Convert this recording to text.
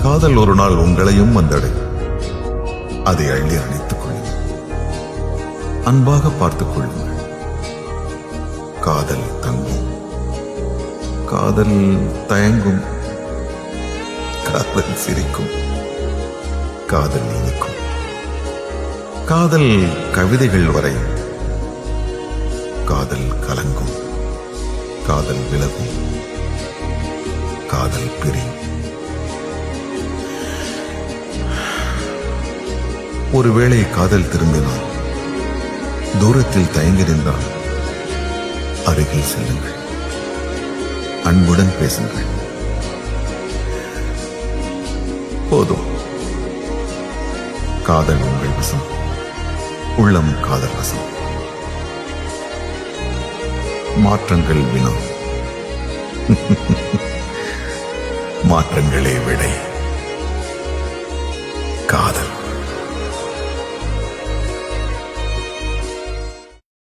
காதல் ஒரு நாள் உங்களையும் வந்தடையும். அதை அள்ளி அணைத்துக் கொள்ளுங்கள். அன்பாக பார்த்துக் கொள்ளுங்கள். காதல் தங்கும், காதல் தயங்கும், காதல் சிரிக்கும், காதல் இனிக்கும், காதல் கவிதைகள் வரையும், காதல் கலங்கும், காதல் விலகும், காதல் பிரியும். ஒருவேளை காதல் திரும்பினால், தூரத்தில் தயங்கி நின்றால் அருகில் செல்லுங்கள். அன்புடன் பேசுங்கள். போதும். காதல் உங்கள் வசம், உள்ளம் காதல் வசம். மாற்றங்கள் வினா, மாற்றங்களே விடை. காதல்.